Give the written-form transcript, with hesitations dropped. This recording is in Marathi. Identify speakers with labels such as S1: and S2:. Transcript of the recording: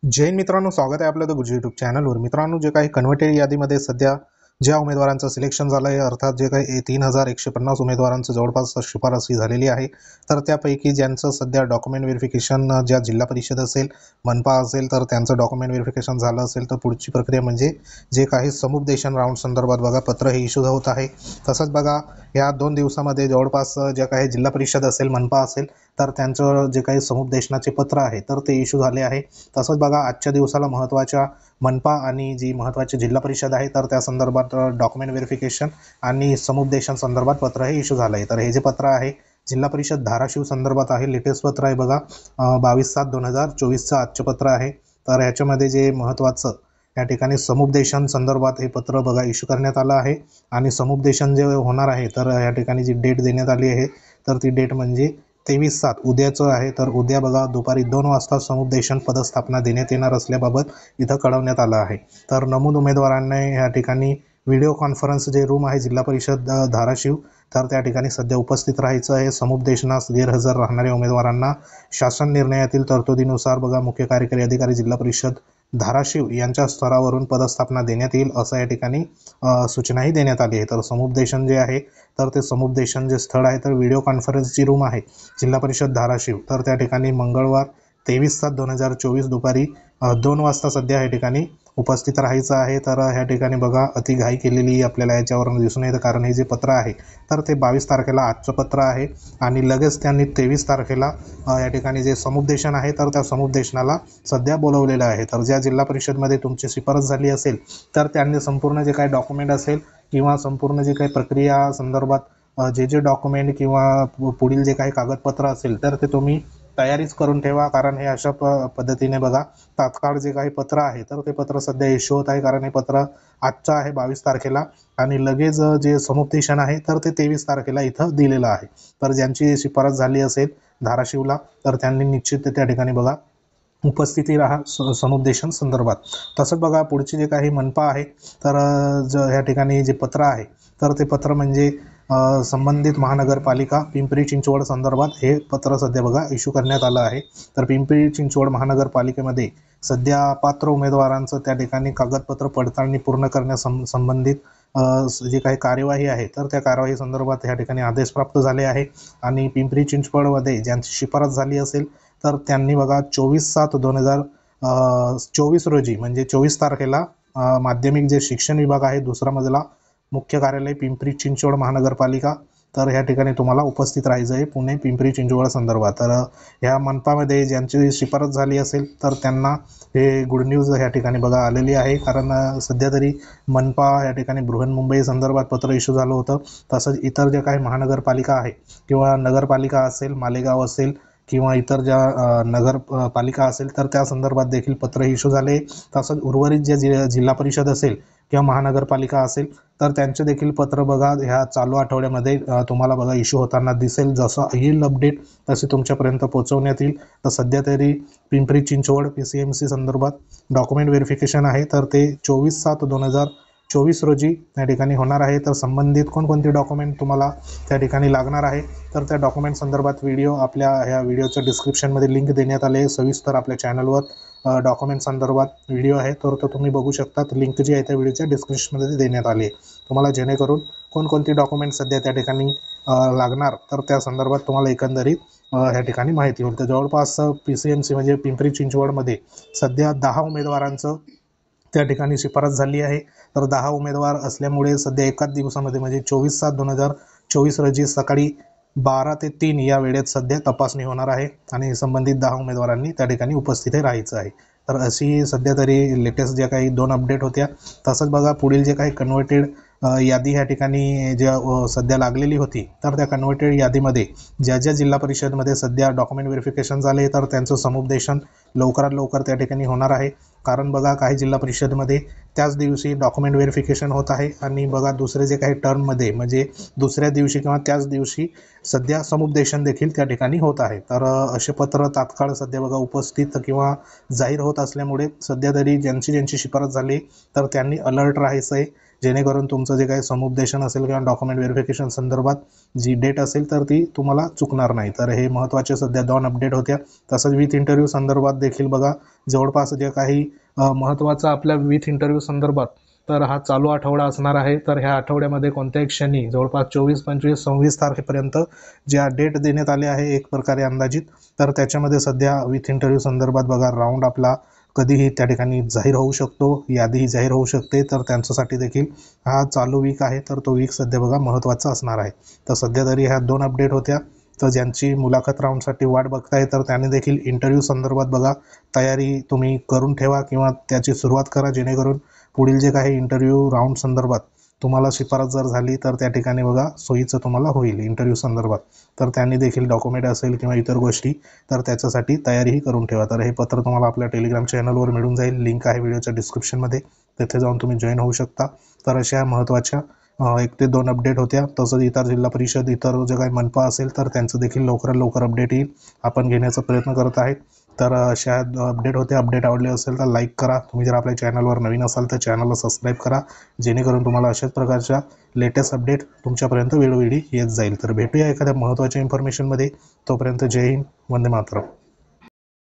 S1: जैन मित्रांनो, स्वागत आहे आपलं द गुजू यूट्यूब चॅनलवर. मित्रांनो, जे काही कन्व्हर्टेड यादीमध्ये सध्या ज्या उमेदवारांचं सिलेक्शन झालं आहे, अर्थात जे काही 3150 उमेदवारांचं जवळपास शिफारसी झालेली आहे, तर त्यापैकी ज्यांचं सध्या डॉक्युमेंट व्हेरिफिकेशन ज्या जिल्हा परिषद असेल, मनपा असेल, तर त्यांचं डॉक्युमेंट व्हेरिफिकेशन झालं असेल, तर पुढची प्रक्रिया म्हणजे जे काही समुपदेशन राऊंड संदर्भात बघा पत्र हे इश्यू होत आहे. तसंच बघा या 2 दिवसामध्ये जवळपास ज्या काही जिल्हा परिषद असेल, मनपा असेल, तर त्यांचं जे काही समुपदेशनाचे पत्र आहे तर ते इश्यू झाले आहे. तसंच बघा आजच्या दिवसाला महत्त्वाच्या मनपा आणि जी महत्त्वाची जिल्हा परिषद आहे तर त्या संदर्भात डॉक्युमेंट व्हेरिफिकेशन आणि समुपदेशन संदर्भात पत्र हे इश्यू झालं आहे. तर हे जे पत्र आहे जिल्हा परिषद धाराशिव संदर्भात आहे. लेटेस्ट पत्र आहे बघा, 22/7/2024चं आजचं पत्र आहे. तर ह्याच्यामध्ये जे महत्त्वाचं या ठिकाणी समुपदेशन संदर्भात हे पत्र बघा इश्यू करण्यात आलं आहे. आणि समुपदेशन जे होणार आहे तर या ठिकाणी जी डेट देण्यात आली आहे तर ती डेट म्हणजे 23/7 उद्याचं आहे. तर उद्या बघा दुपारी 2 वाजता समुपदेशन पदस्थापना देण्यात येणार असल्याबाबत इथं कळवण्यात आलं आहे. तर नमूद उमेदवारांना या ठिकाणी व्हिडिओ कॉन्फरन्स जे रूम आहे जिल्हा परिषद धाराशिव, तर त्या ठिकाणी सध्या उपस्थित राहायचं आहे. समुपदेशनास गैरहजर राहणाऱ्या उमेदवारांना शासन निर्णयातील तरतुदीनुसार बघा मुख्य कार्यकारी अधिकारी जिल्हा परिषद धाराशिव यांच्या स्तरावरून पदस्थापना देण्यात येईल असं या ठिकाणी सूचनाही देण्यात आली आहे. तर समुपदेशन जे आहे तर ते समुपदेशन जे स्थळ आहे तर व्हिडिओ कॉन्फरन्सची रूम आहे जिल्हा परिषद धाराशिव, तर त्या ठिकाणी मंगळवार 23/7/2024 दुपारी 2 वाजता सध्या या ठिकाणी उपस्थित राहायचं आहे. तर ह्या ठिकाणी बघा अति घाई केलेली आपल्याला याच्यावरून दिसून येतं, कारण हे जे पत्र आहे तर ते 22 तारखेला आजचं पत्र आहे आणि लगेच त्यांनी 23 तारखेला या ठिकाणी जे समुपदेशन आहे तर त्या समुपदेशनाला सध्या बोलवलेलं आहे. तर ज्या जिल्हा परिषदमध्ये तुमची शिफारस झाली असेल तर त्यांनी संपूर्ण जे काही डॉक्युमेंट असेल किंवा संपूर्ण जे काही प्रक्रिया संदर्भात जे डॉक्युमेंट किंवा पुढील जे काही कागदपत्र असेल तर ते तुम्ही तयारीच करून ठेवा. कारण हे अशा पद्धतीने बघा तात्काळ जे काही पत्र आहे तर ते पत्र सध्या इश्यू होत आहे, कारण हे पत्र आजचं आहे 22 तारखेला आणि लगेच जे समुपदेशन आहे तर ते 23 तारखेला इथं दिलेलं आहे. तर ज्यांची शिफारस झाली असेल धाराशिवला तर त्यांनी निश्चित त्या ठिकाणी बघा उपस्थिती राहा समुपदेशन संदर्भात. तसंच बघा पुढचे जे काही मनपा आहे तर ह्या ठिकाणी जे पत्र आहे तर ते पत्र म्हणजे संबंधित महानगरपालिका पिंपरी चिंचवड संदर्भात हे पत्र सध्या बघा इश्यू करण्यात आलं आहे. तर पिंपरी चिंचवड महानगरपालिकेमध्ये सध्या पात्र उमेदवारांचं त्या ठिकाणी कागदपत्र पडताळणी पूर्ण करण्यासंबंधित जी काही कार्यवाही आहे तर त्या कार्यवाही संदर्भात या ठिकाणी आदेश प्राप्त झाले आहे. आणि पिंपरी चिंचवडमध्ये ज्यांची शिफारस झाली असेल तर त्यांनी बघा 24/7/2024 रोजी म्हणजे 24 तारखेला माध्यमिक जे शिक्षण विभाग आहे दुसरा मजला मुख्य कार्यालय पिंपरी चिंचवड महानगरपालिका, तर ह्या ठिकाणी तुम्हाला उपस्थित राहायचं आहे पुणे पिंपरी चिंचवड संदर्भात. तर ह्या मनपामध्ये ज्यांची शिफारस झाली असेल तर त्यांना हे गुड न्यूज ह्या ठिकाणी बघा आलेली आहे. कारण सध्या तरी मनपा या ठिकाणी बृहन्मुंबई संदर्भात पत्र इश्यू झालं होतं. तसंच इतर ज्या काही महानगरपालिका आहे किंवा नगरपालिका असेल, मालेगाव असेल किंवा इतर ज्या नगरपालिका असेल तर त्या संदर्भात देखील पत्र इश्यू झाले. तसंच उर्वरित ज्या जिल्हा परिषद असेल किंवा महानगरपालिका असेल तर त्यांचे देखील पत्र बघा ह्या चालू आठवड्यामध्ये तुम्हाला बघा इश्यू होताना दिसेल. जसं येईल अपडेट तसे तुमच्यापर्यंत पोहोचवण्यात येईल. तर सध्या तरी पिंपरी चिंचवड PCMC संदर्भात डॉक्युमेंट व्हेरिफिकेशन आहे तर ते 24/7/2024 रोजी त्या ठिकाणी होणार आहे. तर संबंधित कोणकोणते डॉक्युमेंट तुम्हाला त्या ठिकाणी लागणार आहे तर त्या डॉक्युमेंट संदर्भात व्हिडिओ आपल्या ह्या व्हिडिओच्या डिस्क्रिप्शनमध्ये लिंक देण्यात आले आहे. सविस्तर आपल्या चॅनलवर डॉक्युमेंट संदर्भात व्हिडिओ आहे तर तो तुम्ही बघू शकता. लिंक जी आहे त्या व्हिडिओच्या डिस्क्रिप्शनमध्ये देण्यात आली आहे तुम्हाला, जेणेकरून कोणकोणती डॉक्युमेंट सध्या त्या ठिकाणी लागणार तर त्या संदर्भात तुम्हाला एकंदरीत ह्या ठिकाणी माहिती होईल. तर जवळपास PCMC म्हणजे पिंपरी चिंचवडमध्ये सध्या 10 उमेदवारांचं त्या ठिकाणी शिफारस झाली आहे. तर 10 उमेदवार असल्यामुळे सध्या एकाच दिवसामध्ये म्हणजे 24/7/2024 रोजी सकाळी 12 ते 3 या वेळेत सध्या तपासणी होणार आहे आणि संबंधित 10 उमेदवारांनी त्या ठिकाणी उपस्थित राहायचं आहे. तर अशी सध्या तरी लेटेस्ट ज्या काही 2 अपडेट होत्या. तसंच बघा पुढील जे काही कन्व्हर्टेड यादी ह्या ठिकाणी ज्या सध्या लागलेली होती तर त्या कन्व्हर्टेड यादीमध्ये ज्या ज्या जिल्हा परिषदमध्ये सध्या डॉक्युमेंट व्हेरिफिकेशन झाले तर त्यांचं समुपदेशन लवकरात लवकर त्या ठिकाणी होणार आहे. कारण बघा काही जिल्हा परिषदमध्ये त्याच दिवशी डॉक्युमेंट व्हेरिफिकेशन होत आहे आणि बघा दुसरे जे काही टर्ममध्ये म्हणजे दुसऱ्या दिवशी किंवा त्याच दिवशी सध्या समुपदेशन देखील त्या ठिकाणी होत आहे. तर असे पत्र तात्काळ सध्या बघा उपस्थित किंवा जाहीर होत असल्यामुळे सध्या तरी ज्यांची शिफारस झाली तर त्यांनी अलर्ट राहायचं आहे. जेणेकरून तुमचं जे काही समुपदेशन असेल किंवा डॉक्युमेंट व्हेरिफिकेशन संदर्भात जी डेट असेल तर ती तुम्हाला चुकणार नाही. तर हे महत्त्वाचे सध्या 2 अपडेट होत्या. तसंच विथ इंटरव्ह्यू संदर्भात देखील बघा जवळपास जे काही महत्त्वाचं आपल्या विथ इंटरव्ह्यू संदर्भात तर हा चालू आठवडा असणार आहे. तर ह्या आठवड्यामध्ये कोणत्याही क्षणी जवळपास 24, 25, 26 तारखेपर्यंत ज्या डेट देण्यात आले आहे एक प्रकारे अंदाजित, तर त्याच्यामध्ये सध्या विथ इंटरव्ह्यू संदर्भात बघा राऊंड आपला कधीही त्या ठिकाणी जाहीर होऊ शकतो, यादीही जाहीर होऊ शकते. तर त्यांच्यासाठी देखील हा चालू वीक आहे, तर तो वीक सध्या बघा महत्त्वाचा असणार आहे. तर सध्या तरी ह्या 2 अपडेट होत्या. तर ज्यांची मुलाखत राऊंडसाठी वाट बघताय तर त्यांनी देखील इंटरव्ह्यू संदर्भात बघा तयारी तुम्ही करून ठेवा किंवा त्याची सुरुवात करा, जेणेकरून पुढील जे काही इंटरव्ह्यू राऊंड संदर्भात तुम्हाला शिफारस जर झाली तर त्या ठिकाणी बघा सोयीचं तुम्हाला होईल इंटरव्ह्यू संदर्भात. तर त्यांनी देखील डॉक्युमेंट असेल किंवा इतर गोष्टी तर त्याच्यासाठी तयारीही करून ठेवा. तर हे पत्र तुम्हाला आपल्या टेलिग्राम चॅनलवर मिळून जाईल. लिंक आहे व्हिडिओच्या डिस्क्रिप्शनमध्ये, तिथे जाऊन तुम्ही जॉईन होऊ शकता. तर अशा महत्त्वाच्या 1 ते 2 अपडेट होत्या. तसंच इतर जिल्हा परिषद इतर जे काही मनपा असेल तर त्यांचं देखील लवकरात लवकर अपडेट येईल, आपण घेण्याचा प्रयत्न करत आहे. तर अशा अपडेट होते. अपडेट आवडले असेल तर लाईक करा. तुम्ही जर आपल्या चॅनलवर नवीन असाल तर चॅनलला सबस्क्राईब करा, जेणेकरून तुम्हाला अशाच प्रकारच्या लेटेस्ट अपडेट तुमच्यापर्यंत वेळोवेळी येत जाईल. तर भेटूया एखाद्या महत्त्वाच्या इन्फॉर्मेशनमध्ये. तोपर्यंत जय हिंद, वंदे मातरम.